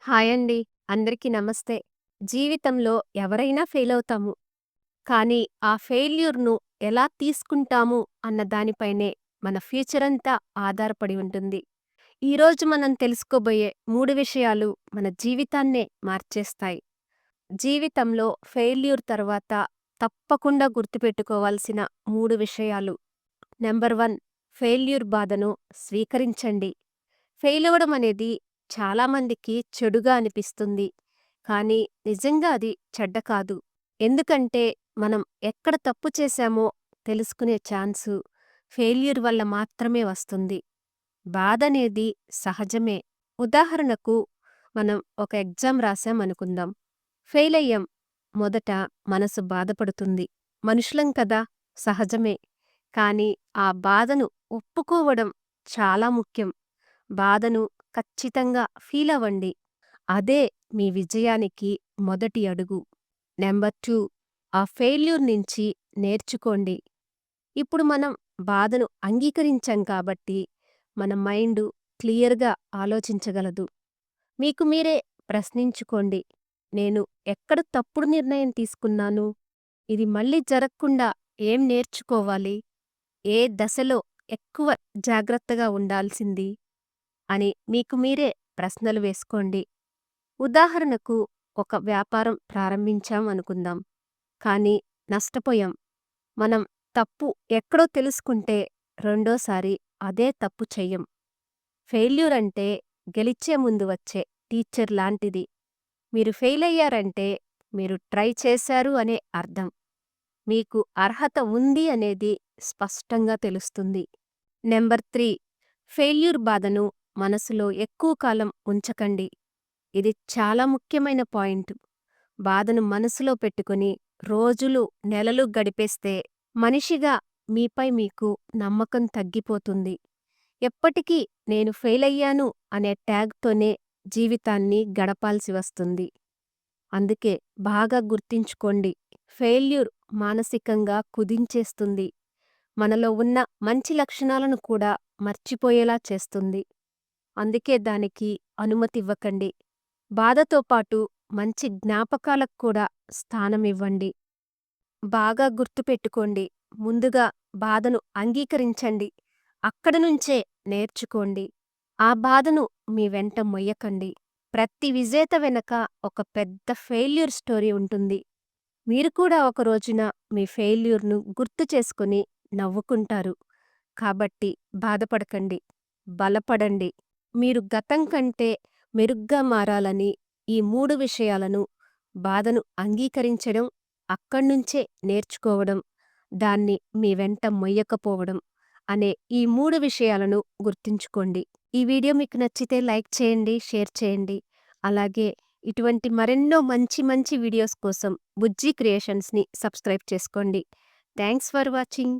Hi అండి. అందరికీ నమస్తే. జీవితంలో ఎవరైనా ఫెయిలవుతాము. కానీ ఆ ఫెయిల్యూర్‌ను ఎలా తీసుకుంటాము అన్న దానిపైనే మన ఫ్యూచరంతా ఆధారపడి ఉంటుంది. ఈరోజు మనం తెలుసుకోబోయే 3 విషయాలు మన జీవితాన్నే మార్చేస్తాయి. జీవితంలో ఫెయిల్యూర్ తర్వాత తప్పకుండా గుర్తుపెట్టుకోవాల్సిన 3 విషయాలు. నంబర్ 1, ఫెయిల్యూర్ బాధను స్వీకరించండి. ఫెయిలవ్వడం అనేది చాలామందికి చెడుగా అనిపిస్తుంది. కానీ నిజంగా అది చెడ్డ కాదు. ఎందుకంటే మనం ఎక్కడ తప్పు చేశామో తెలుసుకునే ఛాన్సు ఫెయిల్యూర్ వల్ల మాత్రమే వస్తుంది. బాధనేది సహజమే. ఉదాహరణకు మనం ఒక ఎగ్జామ్ రాశామనుకుందాం. ఫెయిలయ్యాం. మొదట మనసు బాధపడుతుంది. మనుషులం కదా! సహజమే. కానీ ఆ బాధను ఒప్పుకోవడం చాలా ముఖ్యం. బాధను ఖచ్చితంగా ఫీలవ్వండి. అదే మీ విజయానికి మొదటి అడుగు. నంబర్ 2, ఆ ఫెయిల్యూర్ నుంచి నేర్చుకోండి. ఇప్పుడు మనం బాధను అంగీకరించాం కాబట్టి మన మైండు క్లియర్‌గా ఆలోచించగలదు. మీకు మీరే ప్రశ్నించుకోండి. నేను ఎక్కడ తప్పుడు నిర్ణయం తీసుకున్నాను? ఇది మళ్ళీ జరగకుండా ఏం నేర్చుకోవాలి? ఏ దశలో ఎక్కువ జాగ్రత్తగా ఉండాల్సింది? అని మీకు మీరే ప్రశ్నలు వేసుకోండి. ఉదాహరణకు ఒక వ్యాపారం ప్రారంభించాం అనుకుందాం. కానీ నష్టపోయాం. మనం తప్పు ఎక్కడో తెలుసుకుంటే రెండోసారి అదే తప్పు చెయ్యం. ఫెయిల్యూర్ అంటే గెలిచే ముందు వచ్చే టీచర్ లాంటిది. మీరు ఫెయిలయ్యారంటే మీరు ట్రై చేశారు అనే అర్థం. మీకు అర్హత ఉంది అనేది స్పష్టంగా తెలుస్తుంది. నంబర్ 3, ఫెయిల్యూర్ బాధను మనసులో ఎక్కువ కాలం ఉంచకండి. ఇది చాలా ముఖ్యమైన పాయింట్. బాధను మనసులో పెట్టుకుని రోజులు, నెలలు గడిపేస్తే మనిషిగా మీపై మీకు నమ్మకం తగ్గిపోతుంది. ఎప్పటికీ నేను ఫెయిలయ్యాను అనే ట్యాగ్‌తోనే జీవితాన్ని గడపాల్సి వస్తుంది. అందుకే బాగా గుర్తుంచుకోండి. ఫెయిల్యూర్ మానసికంగా కుదించేస్తుంది. మనలో ఉన్న మంచి లక్షణాలను కూడా మర్చిపోయేలా చేస్తుంది. అందుకే దానికి అనుమతివ్వకండి. బాధతో పాటు మంచి జ్ఞాపకాలకు కూడా స్థానమివ్వండి. బాగా గుర్తుపెట్టుకోండి. ముందుగా బాధను అంగీకరించండి. అక్కడి నుంచే నేర్చుకోండి. ఆ బాధను మీ వెంట మొయ్యకండి. ప్రతి విజేత వెనక ఒక పెద్ద ఫెయిల్యూర్ స్టోరీ ఉంటుంది. మీరు కూడా ఒక రోజున మీ ఫెయిల్యూర్‌ను గుర్తు చేసుకొని నవ్వుకుంటారు. కాబట్టి బాధపడకండి. బలపడండి. మీరు గతం కంటే మెరుగ్గా మారాలని ఈ 3 విషయాలను, బాధను అంగీకరించడం, అక్కడ్నుంచే నేర్చుకోవడం, దాన్ని మీ వెంట మొయ్యకపోవడం అనే ఈ 3 విషయాలను గుర్తుంచుకోండి. ఈ వీడియో మీకు నచ్చితే లైక్ చేయండి, షేర్ చేయండి. అలాగే ఇటువంటి మరెన్నో మంచి మంచి వీడియోస్ కోసం బుజ్జి క్రియేషన్స్‌ని సబ్స్క్రైబ్ చేసుకోండి. Thanks for watching.